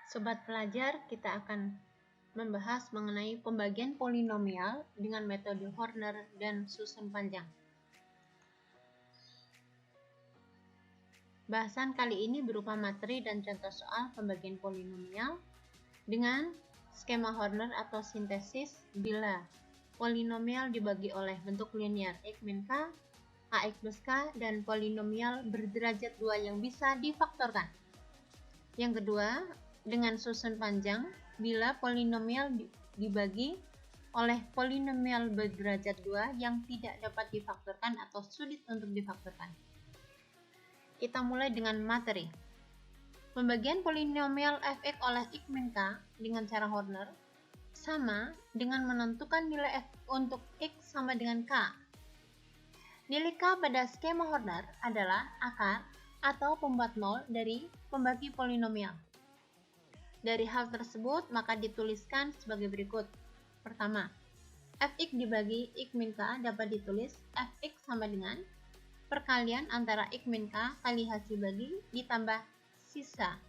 Sobat pelajar, kita akan membahas mengenai pembagian polinomial dengan metode Horner dan susun panjang. Bahasan kali ini berupa materi dan contoh soal pembagian polinomial dengan skema Horner atau sintesis bila polinomial dibagi oleh bentuk linear x min k, ax plus k, dan polinomial berderajat 2 yang bisa difaktorkan. Yang kedua, dengan susun panjang bila polinomial dibagi oleh polinomial berderajat 2 yang tidak dapat difaktorkan atau sulit untuk difaktorkan. Kita mulai dengan materi. Pembagian polinomial fx oleh x min k dengan cara Horner sama dengan menentukan nilai f untuk x sama dengan k. Nilai k pada skema Horner adalah akar atau pembuat nol dari pembagi polinomial. Dari hal tersebut, maka dituliskan sebagai berikut. Pertama, fx dibagi x min k dapat ditulis fx sama dengan perkalian antara x min k kali hasil bagi ditambah sisa.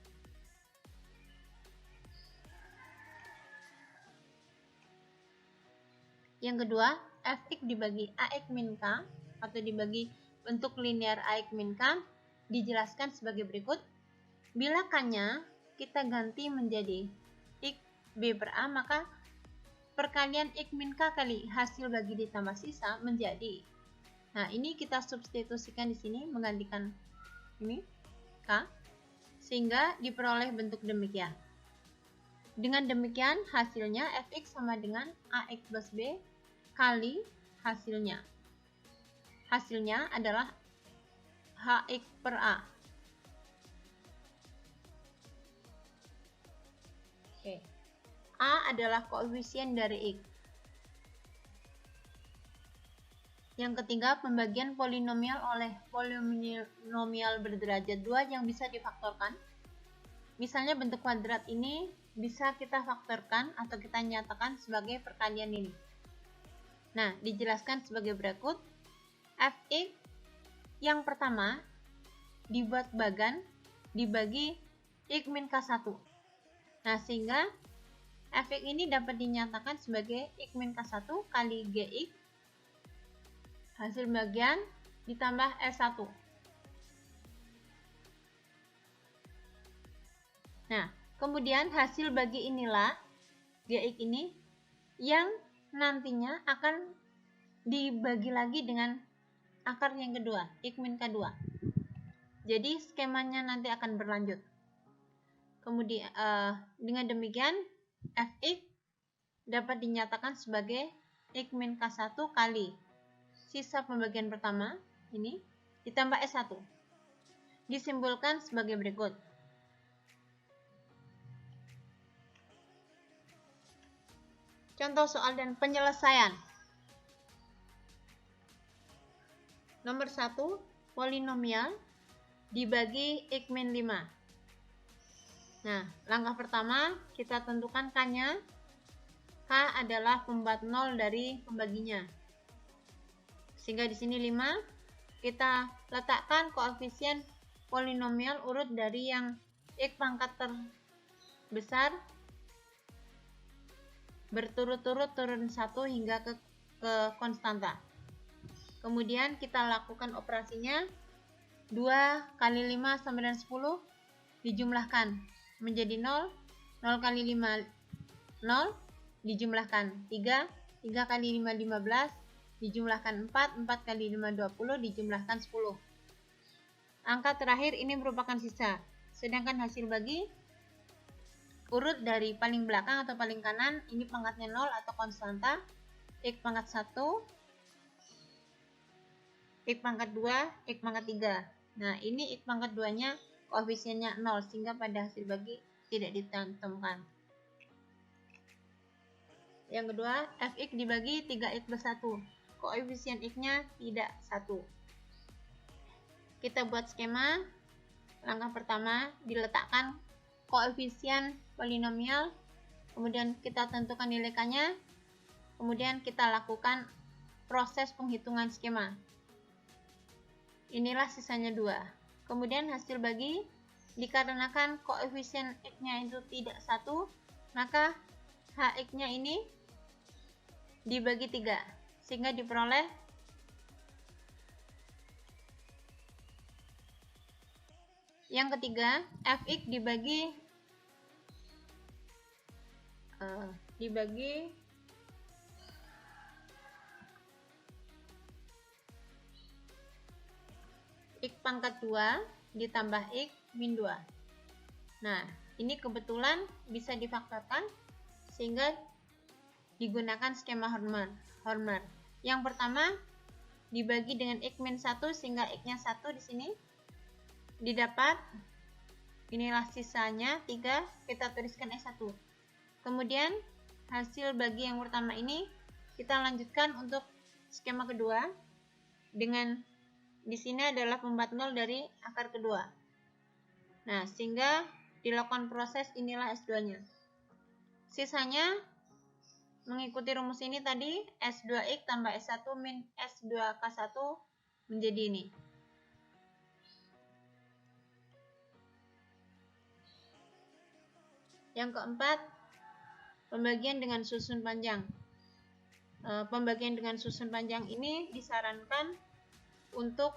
Yang kedua, fx dibagi ax min k atau dibagi bentuk linear ax min k dijelaskan sebagai berikut. Bila k-nya kita ganti menjadi x b per a, maka perkalian x min k kali hasil bagi ditambah sisa menjadi. Nah, ini kita substitusikan di sini menggantikan ini k sehingga diperoleh bentuk demikian. Dengan demikian hasilnya fx sama dengan ax plus b kali hasilnya. Hasilnya adalah hx per a. Oke. A adalah koefisien dari x. Yang ketiga, pembagian polinomial oleh polinomial berderajat 2 yang bisa difaktorkan. Misalnya bentuk kuadrat ini bisa kita faktorkan atau kita nyatakan sebagai perkalian ini. Nah, dijelaskan sebagai berikut. Fx yang pertama dibuat bagan dibagi x min k1. Nah, sehingga fx ini dapat dinyatakan sebagai x min k1 kali gx hasil bagian ditambah S1. Nah, kemudian hasil bagi inilah gx ini yang nantinya akan dibagi lagi dengan akar yang kedua, x min k2. Jadi skemanya nanti akan berlanjut. Kemudian dengan demikian fx dapat dinyatakan sebagai x min k1 kali sisa pembagian pertama ini ditambah S1. Disimbolkan sebagai berikut. Contoh soal dan penyelesaian. Nomor 1, polinomial dibagi x min 5. Nah, langkah pertama kita tentukan k-nya. K adalah pembuat nol dari pembaginya. Sehingga di sini 5, kita letakkan koefisien polinomial urut dari yang x pangkat terbesar berturut-turut turun 1 hingga ke konstanta. Kemudian kita lakukan operasinya. 2 kali 5 sama dengan 10 dijumlahkan menjadi 0, 0 kali 5, 0, dijumlahkan 3, 3 kali 5, 15, dijumlahkan 4, 4 kali 5, 20, dijumlahkan 10. Angka terakhir ini merupakan sisa, sedangkan hasil bagi urut dari paling belakang atau paling kanan, ini pangkatnya 0 atau konstanta, x pangkat 1, x pangkat 2, x pangkat 3. Nah, ini x pangkat 2-nya koefisiennya 0, sehingga pada hasil bagi tidak dicantumkan. Yang kedua, fx dibagi 3x plus 1. Koefisien x-nya tidak 1. Kita buat skema. Langkah pertama, diletakkan koefisien polinomial. Kemudian kita tentukan nilai k-nya. Kemudian kita lakukan proses penghitungan skema. Inilah sisanya 2. Kemudian hasil bagi dikarenakan koefisien X-nya itu tidak 1, maka HX-nya ini dibagi 3, sehingga diperoleh yang ketiga, Fx dibagi X pangkat 2 ditambah X min 2. Nah, ini kebetulan bisa difaktorkan sehingga digunakan skema Hormer. Yang pertama, dibagi dengan X min 1 sehingga X-nya 1 di sini. Didapat, inilah sisanya 3, kita tuliskan S1. Kemudian, hasil bagi yang pertama ini, kita lanjutkan untuk skema kedua dengan di sini adalah pembuat 0 dari akar kedua. Nah, sehingga dilakukan proses inilah S2-nya. Sisanya mengikuti rumus ini tadi, S2X tambah S1 min S2K1 menjadi ini. Yang keempat, pembagian dengan susun panjang. Pembagian dengan susun panjang ini disarankan untuk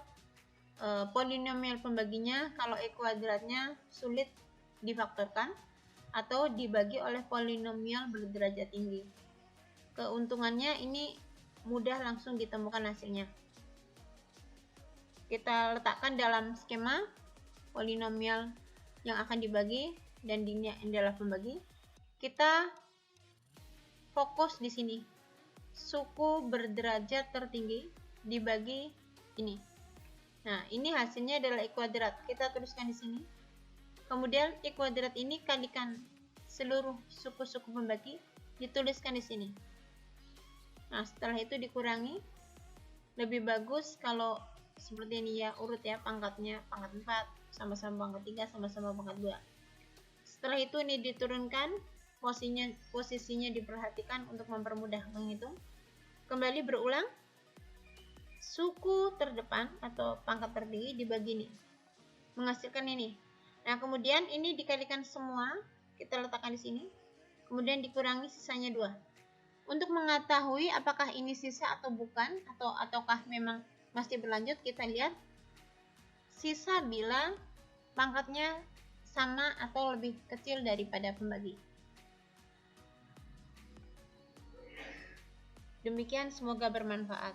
polinomial pembaginya kalau E kuadratnya sulit difaktorkan atau dibagi oleh polinomial berderajat tinggi. Keuntungannya ini mudah langsung ditemukan hasilnya. Kita letakkan dalam skema polinomial yang akan dibagi dan ini adalah pembagi. Kita fokus di sini. Suku berderajat tertinggi dibagi ini. Nah, ini hasilnya adalah I kuadrat. Kita tuliskan di sini. Kemudian I kuadrat ini kalikan seluruh suku-suku pembagi, dituliskan di sini. Nah, setelah itu dikurangi. Lebih bagus kalau seperti ini ya, urut ya, pangkatnya pangkat 4, sama-sama pangkat 3, sama-sama pangkat 2. Setelah itu ini diturunkan, posisinya diperhatikan untuk mempermudah menghitung. Kembali berulang. Suku terdepan atau pangkat tertinggi dibagi ini, menghasilkan ini. Nah, kemudian ini dikalikan semua, kita letakkan di sini, kemudian dikurangi sisanya 2. Untuk mengetahui apakah ini sisa atau bukan, ataukah memang masih berlanjut, kita lihat sisa bila pangkatnya sama atau lebih kecil daripada pembagi. Demikian, semoga bermanfaat.